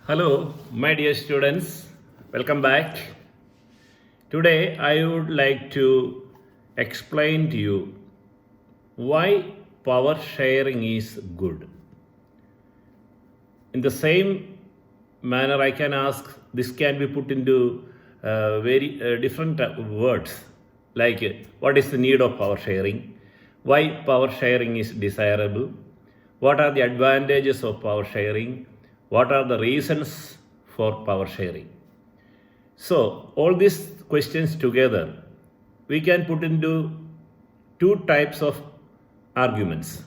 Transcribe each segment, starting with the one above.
Hello, my dear students. Welcome back. Today, I would like to explain to you why power sharing is good. In the same manner, I can ask this can be put into very different words like what is the need of power sharing, why power sharing is desirable, what are the advantages of power sharing, what are the reasons for power sharing. So, all these questions together, we can put into two types of arguments.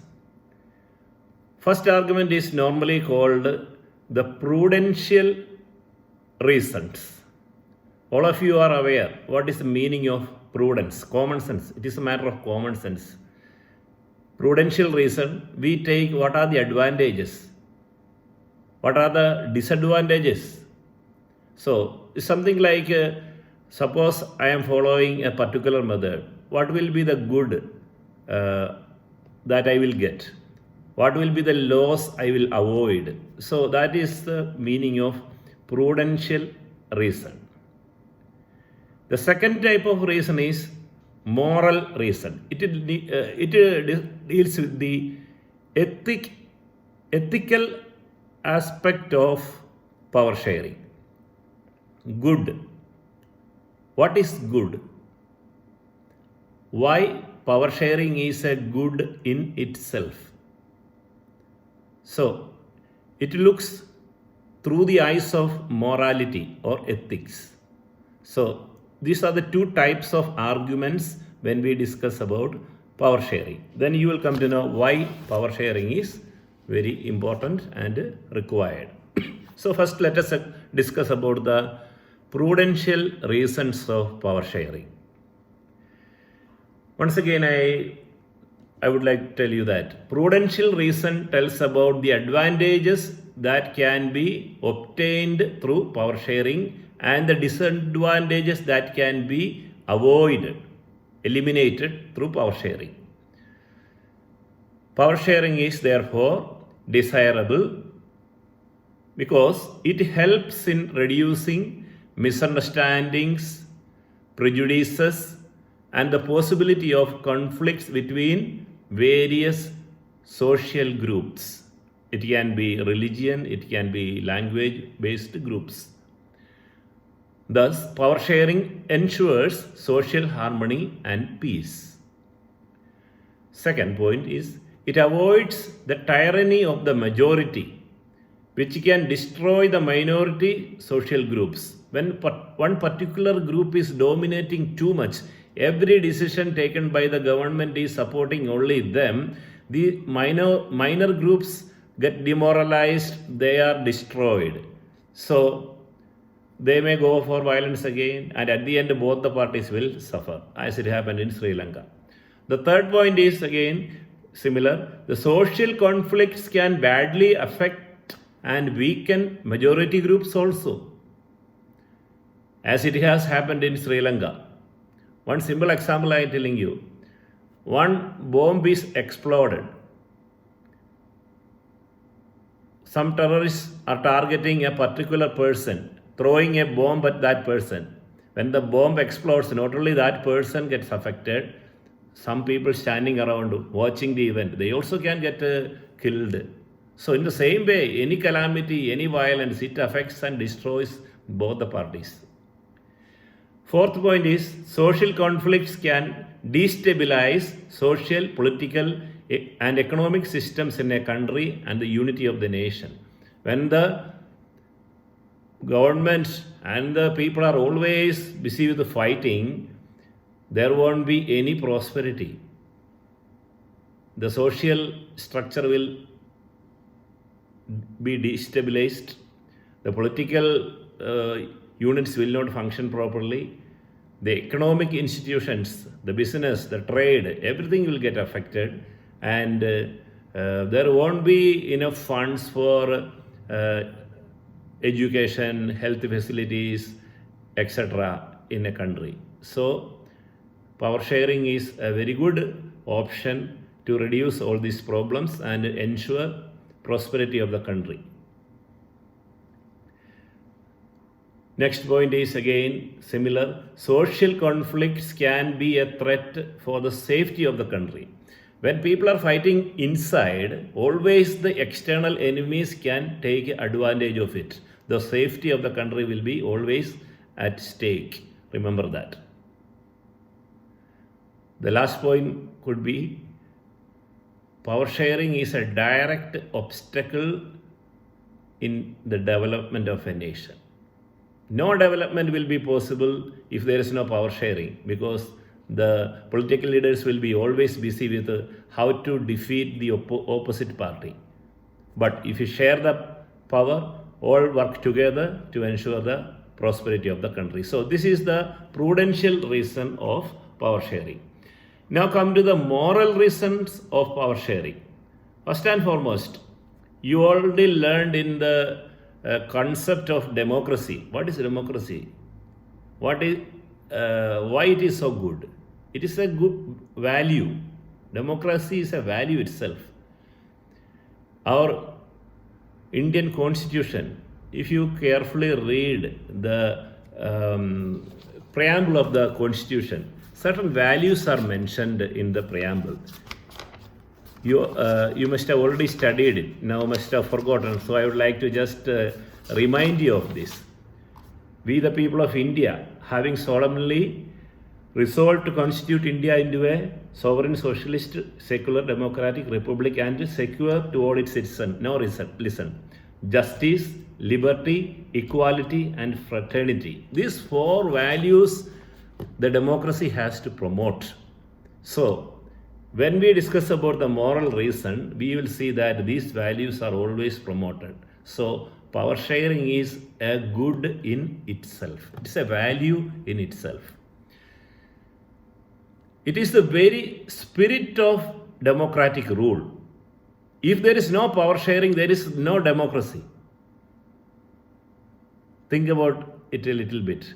First argument is normally called the prudential reasons. All of you are aware what is the meaning of prudence, common sense. It is a matter of common sense. Prudential reason, we take what are the advantages, what are the disadvantages. So, it's something like suppose I am following a particular method, what will be the good that I will get? What will be the loss I will avoid? So, that is the meaning of prudential reason. The second type of reason is moral reason. It deals with the ethical aspect of power sharing. Good. What is good? Why power sharing is a good in itself? So, it looks through the eyes of morality or ethics. So, these are the two types of arguments when we discuss about power sharing. Then you will come to know why power sharing is very important and required. So, first let us discuss about the prudential reasons of power sharing. Once again, I would like to tell you that prudential reason tells about the advantages that can be obtained through power sharing and the disadvantages that can be avoided, eliminated through power sharing. Power sharing is therefore desirable because it helps in reducing misunderstandings, prejudices, and the possibility of conflicts between various social groups. It can be religion, it can be language-based groups. Thus, power sharing ensures social harmony and peace. Second point is it avoids the tyranny of the majority, which can destroy the minority social groups. When one particular group is dominating too much, every decision taken by the government is supporting only them, the minor groups get demoralized, they are destroyed. So, they may go for violence again, and at the end, both the parties will suffer, as it happened in Sri Lanka. The third point is again similar. The social conflicts can badly affect and weaken majority groups also, as it has happened in Sri Lanka. One simple example I am telling you. One bomb is exploded. Some terrorists are targeting a particular person, throwing a bomb at that person. When the bomb explodes, not only that person gets affected, some people standing around watching the event, they also can get killed. So in the same way, any calamity, any violence, it affects and destroys both the parties. Fourth point is social conflicts can destabilize social, political, and economic systems in a country and the unity of the nation. When the government and the people are always busy with the fighting, there won't be any prosperity. The social structure will be destabilized. The political units will not function properly. The economic institutions, the business, the trade, everything will get affected, and there won't be enough funds for education, health facilities, etc. in a country. So, power sharing is a very good option to reduce all these problems and ensure prosperity of the country. Next point is again similar. Social conflicts can be a threat for the safety of the country. When people are fighting inside, always the external enemies can take advantage of it. The safety of the country will be always at stake. Remember that. The last point could be power sharing is a direct obstacle in the development of a nation. No development will be possible if there is no power sharing, because the political leaders will be always busy with how to defeat the opposite party. But if you share the power, all work together to ensure the prosperity of the country. So this is the prudential reason of power sharing. Now come to the moral reasons of power sharing. First and foremost, you already learned in the concept of democracy. What is democracy? Why it is so good? It is a good value. Democracy is a value itself. Our Indian Constitution, if you carefully read the preamble of the Constitution, certain values are mentioned in the preamble. You must have already studied it, now must have forgotten. So I would like to just remind you of this. We, the people of India, having solemnly resolved to constitute India into a sovereign, socialist, secular, democratic republic and secure to all its citizens. Now listen. Justice, liberty, equality and fraternity. These four values the democracy has to promote. So, when we discuss about the moral reason, we will see that these values are always promoted. So, power sharing is a good in itself. It's a value in itself. It is the very spirit of democratic rule. If there is no power sharing, there is no democracy. Think about it a little bit.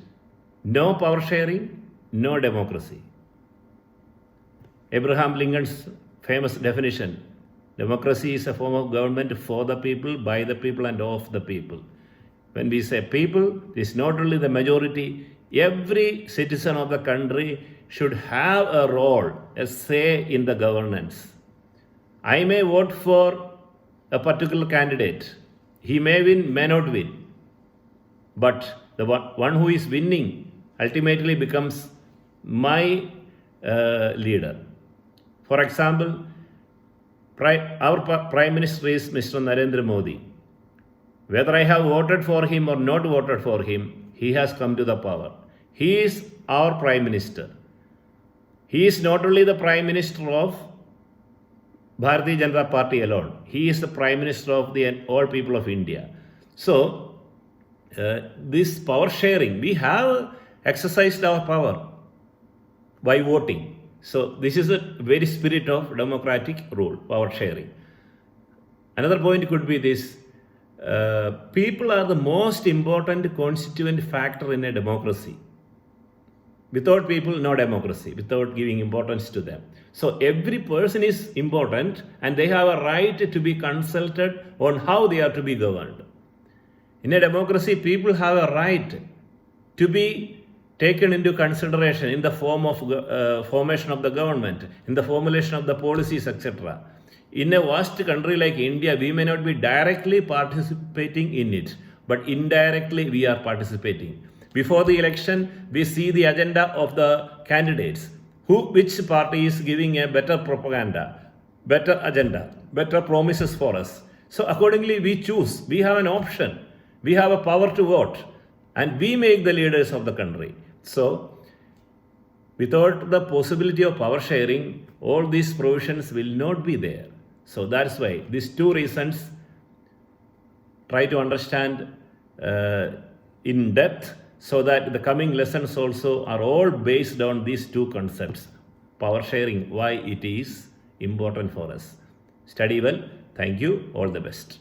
No power sharing, no democracy. Abraham Lincoln's famous definition: democracy is a form of government for the people, by the people and of the people. When we say people, it is not only the majority. Every citizen of the country should have a role, a say in the governance. I may vote for a particular candidate. He may win, may not win. But the one who is winning ultimately becomes my leader. For example, our Prime Minister is Mr. Narendra Modi. Whether I have voted for him or not voted for him, he has come to the power. He is our Prime Minister. He is not only the Prime Minister of Bharatiya Janata Party alone. He is the Prime Minister of all people of India. So, this power sharing, we have exercised our power by voting. So, this is the very spirit of democratic rule, power sharing. Another point could be this. People are the most important constituent factor in a democracy. Without people, no democracy, without giving importance to them. So every person is important and they have a right to be consulted on how they are to be governed. In a democracy, people have a right to be taken into consideration in the form of formation of the government, in the formulation of the policies, etc. In a vast country like India, we may not be directly participating in it, but indirectly we are participating. Before the election, we see the agenda of the candidates. Which party is giving a better propaganda, better agenda, better promises for us. So accordingly, we choose. We have an option. We have a power to vote. And we make the leaders of the country. So, without the possibility of power sharing, all these provisions will not be there. So that's why these two reasons, try to understand in depth, so that the coming lessons also are all based on these two concepts. Power sharing, why it is important for us. Study well. Thank you. All the best.